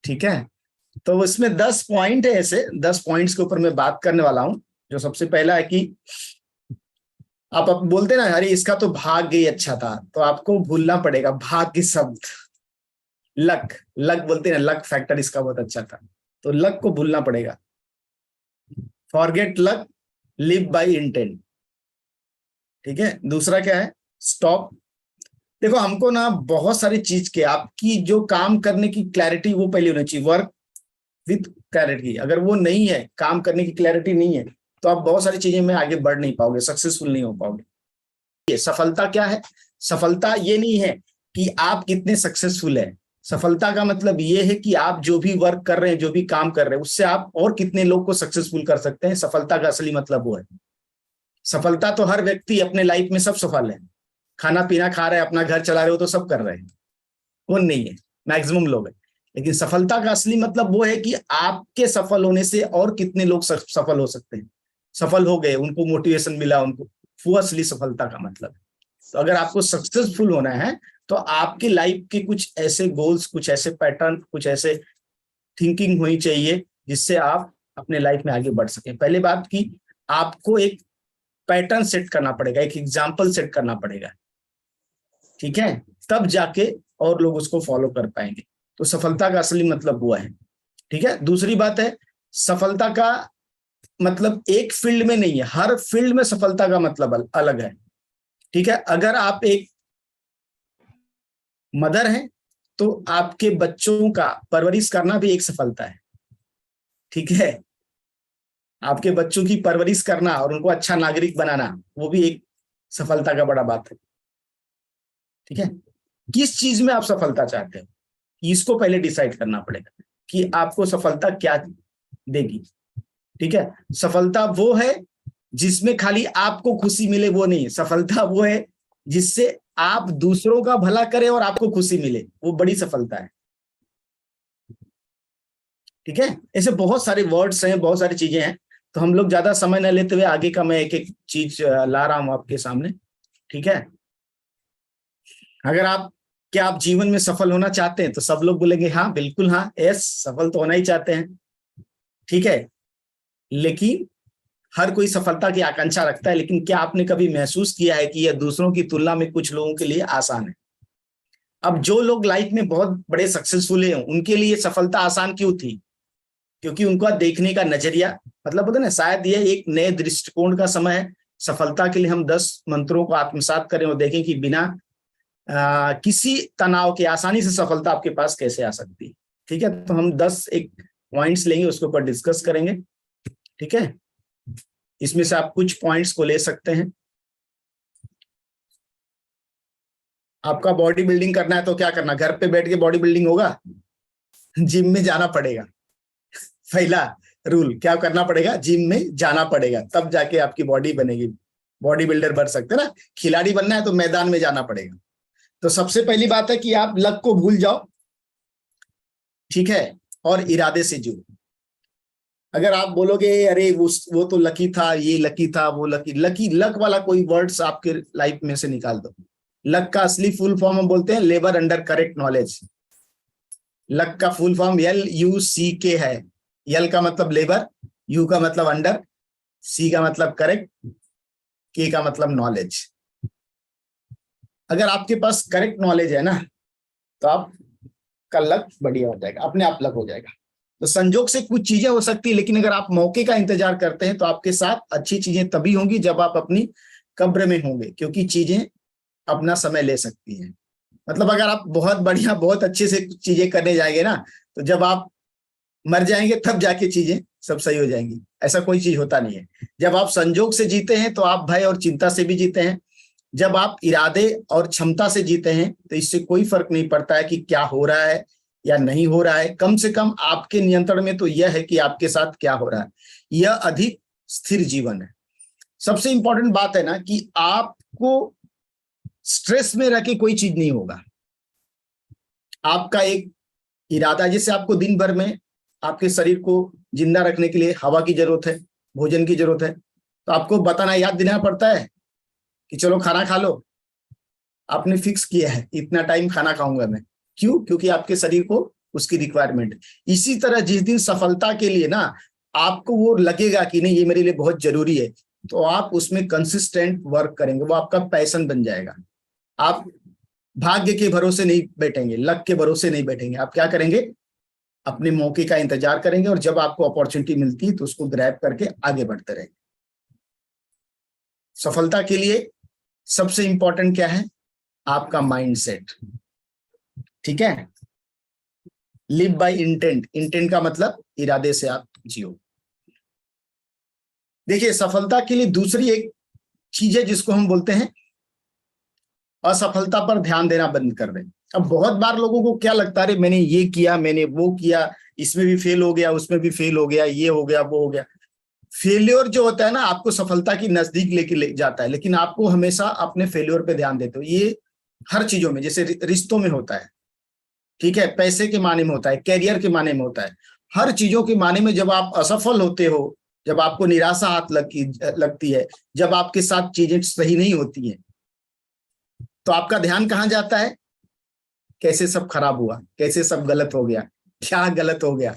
ठीक है, तो उसमें 10 पॉइंट है, ऐसे 10 पॉइंट्स के ऊपर मैं बात करने वाला हूं। जो सबसे पहला है कि आप बोलते ना अरे इसका तो भाग्य ही अच्छा था, तो आपको भूलना पड़ेगा भाग्य शब्द। लक, लक बोलते हैं, लक फैक्टर इसका बहुत अच्छा था, तो लक को भूलना पड़ेगा। Forget luck, live by intent. ठीक है, दूसरा क्या है, स्टॉप। देखो हमको ना बहुत सारी चीज के आपकी जो काम करने की क्लैरिटी वो पहले होनी चाहिए, वर्क विथ क्लैरिटी। अगर वो नहीं है, काम करने की क्लैरिटी नहीं है, तो आप बहुत सारी चीजें में आगे बढ़ नहीं पाओगे, सक्सेसफुल नहीं हो पाओगे। ये सफलता क्या है, सफलता ये नहीं है कि आप कितने सक्सेसफुल है। सफलता का मतलब ये है कि आप जो भी वर्क कर रहे हैं, जो भी काम कर रहे हैं, उससे आप और कितने लोग को सक्सेसफुल कर सकते हैं। सफलता का असली मतलब वो है। सफलता तो हर व्यक्ति अपने लाइफ में सब सफल है, खाना पीना खा रहे हैं, अपना घर चला रहे हो, तो सब कर रहे हैं, कौन नहीं है, मैक्सिमम लोग है। लेकिन सफलता का असली मतलब वो है कि आपके सफल होने से और कितने लोग सफल हो सकते हैं, सफल हो गए, उनको मोटिवेशन मिला, उनको, वो असली सफलता का मतलब है। तो अगर आपको सक्सेसफुल होना है, तो आपकी लाइफ के कुछ ऐसे गोल्स, कुछ ऐसे पैटर्न, कुछ ऐसे थिंकिंग होनी चाहिए जिससे आप अपने लाइफ में आगे बढ़ सकें। पहली बात कि आपको एक पैटर्न सेट करना पड़ेगा, एक एग्जाम्पल सेट करना पड़ेगा, ठीक है, तब जाके और लोग उसको फॉलो कर पाएंगे। तो सफलता का असली मतलब हुआ है। ठीक है, दूसरी बात है, सफलता का मतलब एक फील्ड में नहीं है, हर फील्ड में सफलता का मतलब अलग है। ठीक है, अगर आप एक मदर हैं, तो आपके बच्चों का परवरिश करना भी एक सफलता है। ठीक है, आपके बच्चों की परवरिश करना और उनको अच्छा नागरिक बनाना, वो भी एक सफलता का बड़ा बात है। ठीक है, किस चीज में आप सफलता चाहते हो, इसको पहले डिसाइड करना पड़ेगा कि आपको सफलता क्या देगी। ठीक है, सफलता वो है जिसमें खाली आपको खुशी मिले, वो नहीं। सफलता वो है जिससे आप दूसरों का भला करें और आपको खुशी मिले, वो बड़ी सफलता है। ठीक है, ऐसे बहुत सारे वर्ड्स हैं, बहुत सारी चीजें हैं, तो हम लोग ज्यादा समय न लेते हुए आगे का मैं एक एक चीज ला रहा हूं आपके सामने। ठीक है, अगर आप, क्या आप जीवन में सफल होना चाहते हैं, तो सब लोग बोलेंगे हाँ बिल्कुल, हाँ यस, सफल तो होना ही चाहते हैं। ठीक है, लेकिन हर कोई सफलता की आकांक्षा रखता है, लेकिन क्या आपने कभी महसूस किया है कि यह दूसरों की तुलना में कुछ लोगों के लिए आसान है। अब जो लोग लाइफ में बहुत बड़े सक्सेसफुल हैं, उनके लिए सफलता आसान क्यों थी, क्योंकि उनका देखने का नजरिया, मतलब बोलते ना, शायद ये एक नए दृष्टिकोण का समय है। सफलता के लिए हम 10 मंत्रों को आत्मसात करें और देखें कि बिना किसी तनाव के आसानी से सफलता आपके पास कैसे आ सकती है। ठीक है, तो हम 10 एक पॉइंट्स लेंगे, उसके ऊपर डिस्कस करेंगे। ठीक है, इसमें से आप कुछ पॉइंट्स को ले सकते हैं। आपका बॉडी बिल्डिंग करना है तो क्या करना, घर पे बैठ के बॉडी बिल्डिंग होगा, जिम में जाना पड़ेगा। पहला रूल क्या करना पड़ेगा, जिम में जाना पड़ेगा, तब जाके आपकी बॉडी बनेगी, बॉडी बिल्डर बन सकते हैं ना। खिलाड़ी बनना है तो मैदान में जाना पड़ेगा। तो सबसे पहली बात है कि आप लक को भूल जाओ, ठीक है, और इरादे से जुड़ो। अगर आप बोलोगे अरे वो तो लकी था, ये लकी था, वो लकी, लक वाला कोई वर्ड्स आपके लाइफ में से निकाल दो। लक का असली फुल फॉर्म हम बोलते हैं labour under correct knowledge. Luck का फुल फॉर्म LUCK है। यल का मतलब लेबर, यू का मतलब अंडर, सी का मतलब करेक्ट, के का मतलब नॉलेज। अगर आपके पास करेक्ट नॉलेज है ना, तो आपका लक बढ़िया हो जाएगा, अपने आप लक हो जाएगा। तो संजोग से कुछ चीजें हो सकती है, लेकिन अगर आप मौके का इंतजार करते हैं, तो आपके साथ अच्छी चीजें तभी होंगी जब आप अपनी कब्र में होंगे, क्योंकि चीजें अपना समय ले सकती हैं। मतलब अगर आप बहुत बढ़िया, बहुत अच्छे से चीजें करने जाएंगे ना, तो जब आप मर जाएंगे तब जाके चीजें सब सही हो जाएंगी। ऐसा कोई चीज होता नहीं है। जब आप संजोग से जीते हैं, तो आप भय और चिंता से भी जीते हैं। जब आप इरादे और क्षमता से जीते हैं, तो इससे कोई फर्क नहीं पड़ता है कि क्या हो रहा है या नहीं हो रहा है। कम से कम आपके नियंत्रण में तो यह है कि आपके साथ क्या हो रहा है। यह अधिक स्थिर जीवन है। सबसे इंपॉर्टेंट बात है ना कि आपको स्ट्रेस में रह के कोई चीज नहीं होगा। आपका एक इरादा, जैसे आपको दिन भर में आपके शरीर को जिंदा रखने के लिए हवा की जरूरत है, भोजन की जरूरत है, तो आपको बताना, याद दिलाना पड़ता है कि चलो खाना खा लो। आपने फिक्स किया है इतना टाइम खाना खाऊंगा मैं, क्यों, क्योंकि आपके शरीर को उसकी रिक्वायरमेंट। इसी तरह जिस दिन सफलता के लिए ना आपको वो लगेगा कि नहीं ये मेरे लिए बहुत जरूरी है, तो आप उसमें कंसिस्टेंट वर्क करेंगे, वो आपका पैशन बन जाएगा। आप भाग्य के भरोसे नहीं बैठेंगे, लक के भरोसे नहीं बैठेंगे, आप क्या करेंगे, अपने मौके का इंतजार करेंगे, और जब आपको अपॉर्चुनिटी मिलती है तो उसको ग्रैब करके आगे बढ़ते रहेंगे। सफलता के लिए सबसे इंपॉर्टेंट क्या है, आपका माइंडसेट। ठीक है, लिव बाय इंटेंट, इंटेंट का मतलब इरादे से आप जियो। देखिए सफलता के लिए दूसरी एक चीज है जिसको हम बोलते हैं असफलता पर ध्यान देना बंद कर दें। अब बहुत बार लोगों को क्या लगता है, मैंने ये किया, मैंने वो किया, इसमें भी फेल हो गया, उसमें भी फेल हो गया, ये हो गया, वो हो गया। फेल्योर जो होता है ना आपको सफलता की नजदीक लेके ले जाता है, लेकिन आपको हमेशा अपने फेल्योर पे ध्यान देते हो। ये हर चीजों में, जैसे रिश्तों में होता है, ठीक है, पैसे के माने में होता है, कैरियर के माने में होता है, हर चीजों के माने में जब आप असफल होते हो, जब आपको निराशा हाथ लगती है, जब आपके साथ चीजें सही नहीं होती हैं, तो आपका ध्यान कहाँ जाता है, कैसे सब खराब हुआ, कैसे सब गलत हो गया, क्या गलत हो गया।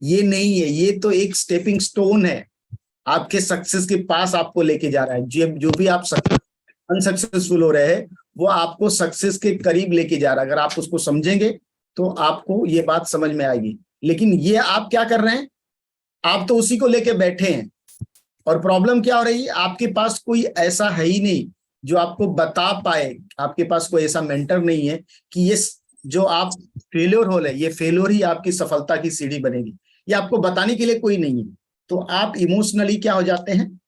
ये नहीं है, ये तो एक स्टेपिंग स्टोन है, आपके सक्सेस के पास आपको लेके जा रहा है। जो भी आप अनसक्सेसफुल हो रहे हैं वो आपको सक्सेस के करीब लेके जा रहा है। अगर आप उसको समझेंगे तो आपको ये बात समझ में आएगी। लेकिन ये आप क्या कर रहे हैं, आप तो उसी को लेके बैठे हैं, और प्रॉब्लम क्या हो रही है, आपके पास कोई ऐसा है ही नहीं जो आपको बता पाए, आपके पास कोई ऐसा मेंटर नहीं है कि ये जो आप फेल्योर हो रहे, ये फेल्योर ही आपकी सफलता की सीढ़ी बनेगी, ये आपको बताने के लिए कोई नहीं है। तो आप इमोशनली क्या हो जाते हैं,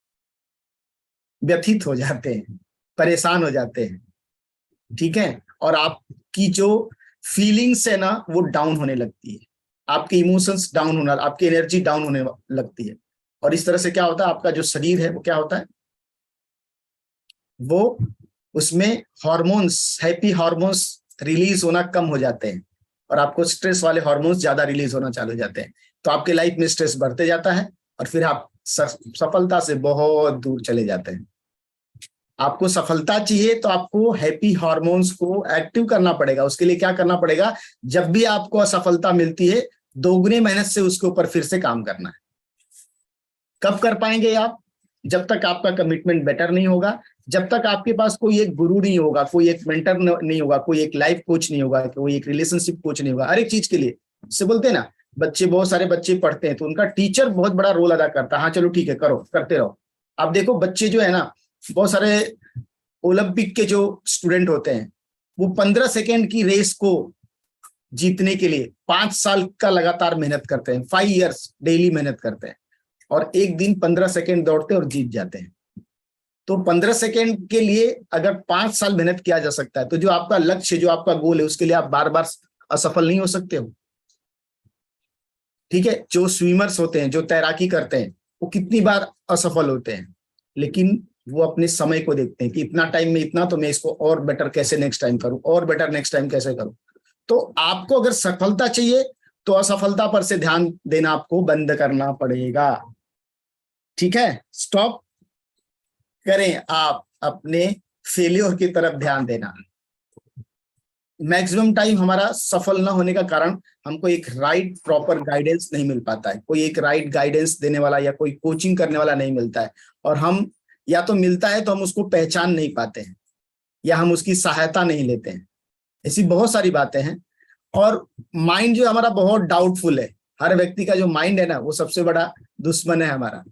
व्यथित हो जाते हैं, परेशान हो जाते हैं, ठीक है, और आपकी जो फीलिंग्स है ना वो डाउन होने लगती है, आपके इमोशंस डाउन होना, आपकी एनर्जी डाउन होने लगती है। और इस तरह से क्या होता है, आपका जो शरीर है वो क्या होता है, वो उसमें हार्मोन्स, हैप्पी हार्मोन्स रिलीज होना कम हो जाते हैं, और आपको स्ट्रेस वाले हार्मोन्स ज्यादा रिलीज होना चालू हो जाते हैं। तो आपके लाइफ में स्ट्रेस बढ़ते जाता है, और फिर आप सफलता से बहुत दूर चले जाते हैं। आपको सफलता चाहिए तो आपको हैप्पी हार्मोन्स को एक्टिव करना पड़ेगा। उसके लिए क्या करना पड़ेगा, जब भी आपको असफलता मिलती है दोगुनी मेहनत से उसके ऊपर फिर से काम करना है। कब कर पाएंगे आप, जब तक आपका कमिटमेंट बेटर नहीं होगा, जब तक आपके पास कोई एक गुरु नहीं होगा, कोई एक मेंटर नहीं होगा, कोई एक लाइफ कोच नहीं होगा, कोई एक रिलेशनशिप कोच नहीं होगा। हर एक चीज के लिए से बोलते हैं ना, बच्चे, बहुत सारे बच्चे पढ़ते हैं तो उनका टीचर बहुत बड़ा रोल अदा करता है। हाँ चलो ठीक है, करो, करते रहो। आप देखो बच्चे जो है ना, बहुत सारे ओलंपिक के जो स्टूडेंट होते हैं वो 15 सेकेंड की रेस को जीतने के लिए 5 साल का लगातार मेहनत करते हैं, 5 इयर्स डेली मेहनत करते हैं, और एक दिन 15 सेकेंड दौड़ते हैं और जीत जाते हैं। तो 15 सेकेंड के लिए अगर 5 साल मेहनत किया जा सकता है, तो जो आपका लक्ष्य, जो आपका गोल है, उसके लिए आप बार बार असफल नहीं हो सकते हो। ठीक है, जो स्विमर्स होते हैं, जो तैराकी करते हैं, वो कितनी बार असफल होते हैं, लेकिन वो अपने समय को देखते हैं कि इतना टाइम में इतना, तो मैं इसको और बेटर कैसे नेक्स्ट टाइम करूं, और बेटर नेक्स्ट टाइम कैसे करूं। तो आपको अगर सफलता चाहिए तो असफलता पर से ध्यान देना आपको बंद करना पड़ेगा। ठीक है, स्टॉप करें आप अपने फेलियर की तरफ ध्यान देना। मैक्सिमम टाइम हमारा सफल ना होने का कारण हमको एक राइट प्रॉपर गाइडेंस नहीं मिल पाता है, कोई एक राइट गाइडेंस देने वाला या कोई कोचिंग करने वाला नहीं मिलता है, और हम या तो मिलता है तो हम उसको पहचान नहीं पाते हैं, या हम उसकी सहायता नहीं लेते हैं। ऐसी बहुत सारी बातें हैं। और माइंड जो हमारा बहुत डाउटफुल है, हर व्यक्ति का जो माइंड है ना वो सबसे बड़ा दुश्मन है हमारा।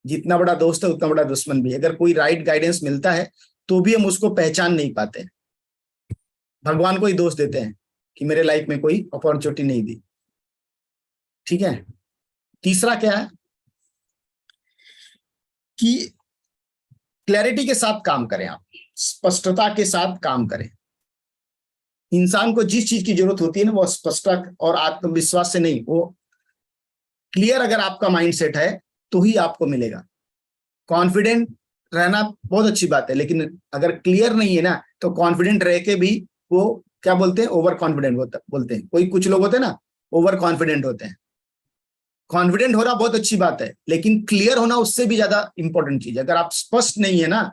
जितना बड़ा दोस्त है उतना बड़ा दुश्मन भी। अगर कोई राइट गाइडेंस मिलता है तो भी हम उसको पहचान नहीं पाते, भगवान को ही दोष देते हैं कि मेरे लाइफ में कोई अपॉर्चुनिटी नहीं दी। ठीक है, तीसरा क्या है कि क्लैरिटी के साथ काम करें, आप स्पष्टता के साथ काम करें। इंसान को जिस चीज की जरूरत होती है ना वो स्पष्टता और आत्मविश्वास से नहीं, वो क्लियर अगर आपका माइंडसेट है तो ही आपको मिलेगा। कॉन्फिडेंट रहना बहुत अच्छी बात है, लेकिन अगर क्लियर नहीं है ना तो कॉन्फिडेंट रह के भी वो क्या बोलते हैं, ओवर कॉन्फिडेंट बोलते हैं। कोई कुछ लोग होते हैं ना ओवर कॉन्फिडेंट होते हैं। कॉन्फिडेंट होना बहुत अच्छी बात है, लेकिन क्लियर होना उससे भी ज्यादा इंपॉर्टेंट चीज है। अगर आप स्पष्ट नहीं है ना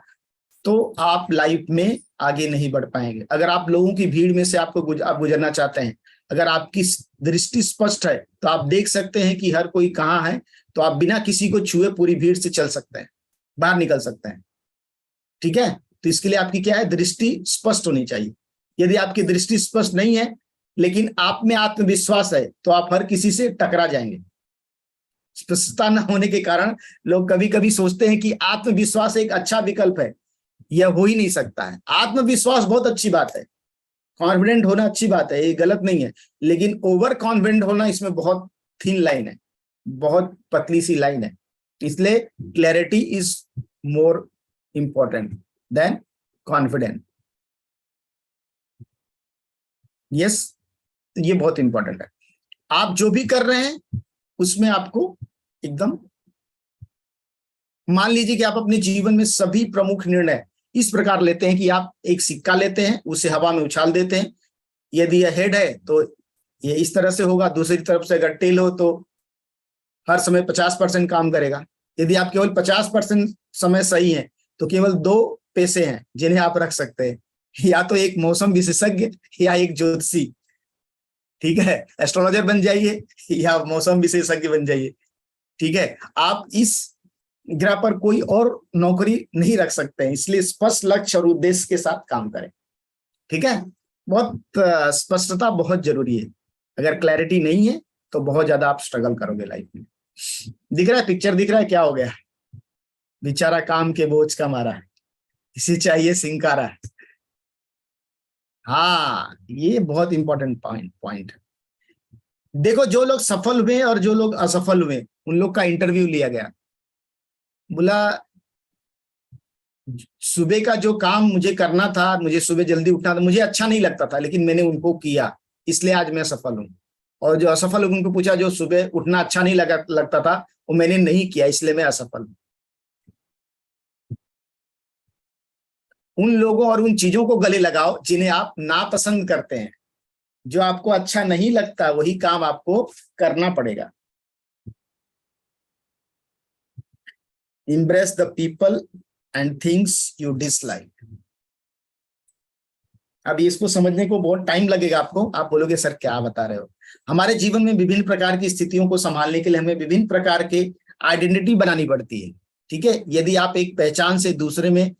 तो आप लाइफ में आगे नहीं बढ़ पाएंगे। अगर आप लोगों की भीड़ में से आप गुजरना चाहते हैं अगर आपकी दृष्टि स्पष्ट है तो आप देख सकते हैं कि हर कोई कहाँ है, तो आप बिना किसी को छुए पूरी भीड़ से चल सकते हैं, बाहर निकल सकते हैं। ठीक है, तो इसके लिए आपकी क्या है, दृष्टि स्पष्ट होनी चाहिए। यदि आपकी दृष्टि स्पष्ट नहीं है लेकिन आप में आत्मविश्वास है तो आप हर किसी से टकरा जाएंगे। स्पष्टता न होने के कारण लोग कभी कभी सोचते हैं कि आत्मविश्वास एक अच्छा विकल्प है, यह हो ही नहीं सकता है। आत्मविश्वास बहुत अच्छी बात है, कॉन्फिडेंट होना अच्छी बात है, ये गलत नहीं है, लेकिन ओवर कॉन्फिडेंट होना, इसमें बहुत थिन लाइन है, बहुत पतली सी लाइन है। इसलिए clarity is more important than confident. Yes, ये बहुत इंपॉर्टेंट है। आप जो भी कर रहे हैं उसमें आपको एकदम, मान लीजिए कि आप अपने जीवन में सभी प्रमुख निर्णय इस प्रकार लेते हैं कि आप एक सिक्का लेते हैं, उसे हवा में उछाल देते हैं। यदि यह हेड है तो ये इस तरह से होगा, दूसरी तरफ से अगर टेल हो तो हर समय 50% काम करेगा। यदि आप केवल 50% समय सही है तो केवल 2 पैसे हैं जिन्हें आप रख सकते हैं, या तो एक मौसम विशेषज्ञ या एक ज्योतिषी। ठीक है, एस्ट्रोलॉजर बन जाइए या मौसम विशेषज्ञ बन जाइए। ठीक है, आप इस ग्रह पर कोई और नौकरी नहीं रख सकते हैं, इसलिए स्पष्ट लक्ष्य और उद्देश्य के साथ काम करें। ठीक है, बहुत स्पष्टता बहुत जरूरी है। अगर क्लैरिटी नहीं है तो बहुत ज्यादा आप स्ट्रगल करोगे लाइफ में। दिख रहा है, पिक्चर दिख रहा है, क्या हो गया, बेचारा काम के बोझ का मारा है, इसे चाहिए सिंकारा। हाँ, ये बहुत इंपॉर्टेंट पॉइंट। देखो, जो लोग सफल हुए और जो लोग असफल हुए उन लोग का इंटरव्यू लिया गया। बोला, सुबह का जो काम मुझे करना था, मुझे सुबह जल्दी उठना था, मुझे अच्छा नहीं लगता था, लेकिन मैंने उनको किया, इसलिए आज मैं सफल हूं। और जो असफल लोगों को पूछा, जो सुबह उठना अच्छा नहीं लगता था वो मैंने नहीं किया, इसलिए मैं असफल हूं। उन लोगों और उन चीजों को गले लगाओ जिन्हें आप नापसंद करते हैं। जो आपको अच्छा नहीं लगता वही काम आपको करना पड़ेगा। Embrace the people and things you dislike. अब इसको समझने को बहुत टाइम लगेगा आपको, आप बोलोगे सर क्या बता रहे हो। हमारे जीवन में विभिन्न प्रकार की स्थितियों को संभालने के लिए हमें विभिन्न प्रकार के आइडेंटिटी बनानी पड़ती है। ठीक है, यदि आप एक पहचान से दूसरे में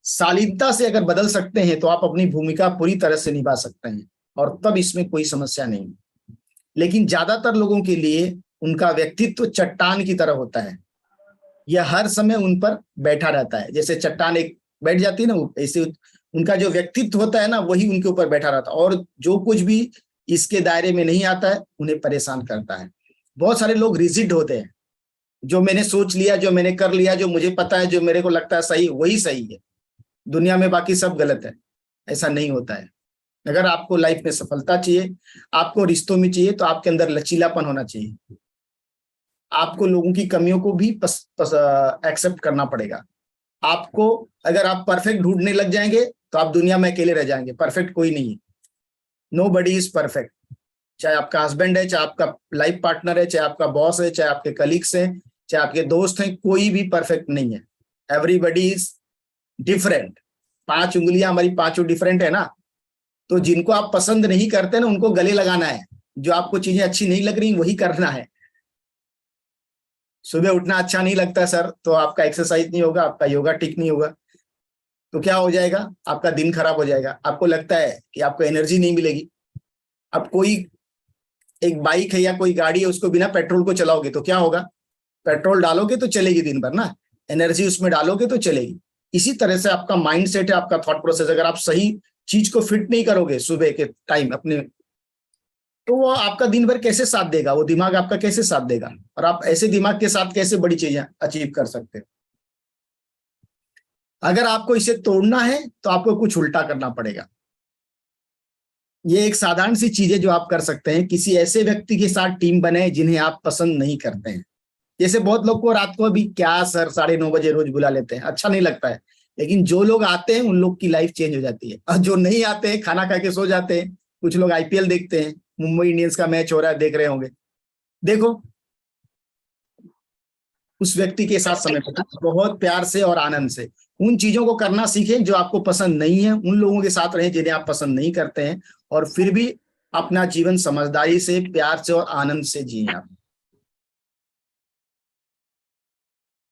शालीनता से अगर बदल सकते हैं तो आप अपनी भूमिका पूरी तरह से निभा सकते हैं और तब इसमें कोई समस्या नहीं। लेकिन ज्यादातर लोगों के लिए उनका व्यक्तित्व चट्टान की तरह होता है, यह हर समय उन पर बैठा रहता है। जैसे चट्टान एक बैठ जाती है ना, ऐसे उनका जो व्यक्तित्व होता है ना वही उनके ऊपर बैठा रहता है, और जो कुछ भी इसके दायरे में नहीं आता है उन्हें परेशान करता है। बहुत सारे लोग रिजिड होते हैं, जो मैंने सोच लिया, जो मैंने कर लिया, जो मुझे पता है, जो मेरे को लगता है सही, वही सही है, दुनिया में बाकी सब गलत है। ऐसा नहीं होता है। अगर आपको लाइफ में सफलता चाहिए, आपको रिश्तों में चाहिए, तो आपके अंदर लचीलापन होना चाहिए। आपको लोगों की कमियों को भी एक्सेप्ट करना पड़ेगा। आपको, अगर आप परफेक्ट ढूंढने लग जाएंगे तो आप दुनिया में अकेले रह जाएंगे। परफेक्ट कोई नहीं है, नोबडी इज परफेक्ट। चाहे आपका हस्बैंड है, चाहे आपका लाइफ पार्टनर है, चाहे आपका बॉस है, चाहे आपके कलीग्स हैं, चाहे आपके दोस्त हैं, कोई भी परफेक्ट नहीं है। Everybody is different. 5 उंगलियां हमारी पांचों डिफरेंट है ना, तो जिनको आप पसंद नहीं करते ना उनको गले लगाना है, जो आपको चीजें अच्छी नहीं लग रही वही करना है। सुबह उठना अच्छा नहीं लगता सर, तो आपका एक्सरसाइज नहीं होगा, आपका योगा ठीक नहीं होगा, तो क्या हो जाएगा, आपका दिन खराब हो जाएगा। आपको लगता है कि आपको एनर्जी नहीं मिलेगी। अब कोई एक बाइक है या कोई गाड़ी है, उसको बिना पेट्रोल को चलाओगे तो क्या होगा, पेट्रोल डालोगे तो चलेगी दिन भर ना, एनर्जी उसमें डालोगे तो चलेगी। इसी तरह से आपका माइंड सेट है, आपका थॉट प्रोसेस, अगर आप सही चीज को फिट नहीं करोगे सुबह के टाइम अपने, तो वो आपका दिन भर कैसे साथ देगा, वो दिमाग आपका कैसे साथ देगा, और आप ऐसे दिमाग के साथ कैसे बड़ी चीजें अचीव कर सकते हो। अगर आपको इसे तोड़ना है तो आपको कुछ उल्टा करना पड़ेगा। ये एक साधारण सी चीज है जो आप कर सकते हैं। किसी ऐसे व्यक्ति के साथ टीम बने जिन्हें आप पसंद नहीं करते हैं। जैसे बहुत लोग को रात को भी क्या सर 9:30 बजे रोज बुला लेते हैं, अच्छा नहीं लगता है, लेकिन जो लोग आते हैं उन लोग की लाइफ चेंज हो जाती है, और जो नहीं आते हैं खाना खा के सो जाते हैं। कुछ लोग आईपीएल देखते हैं, मुंबई इंडियंस का मैच हो रहा है, देख रहे होंगे, देखो उस व्यक्ति के साथ समय बिताएं बहुत प्यार से और आनंद से। उन चीजों को करना सीखें जो आपको पसंद नहीं है, उन लोगों के साथ रहें जिन्हें आप पसंद नहीं करते हैं, और फिर भी अपना जीवन समझदारी से, प्यार से और आनंद से जिए आप।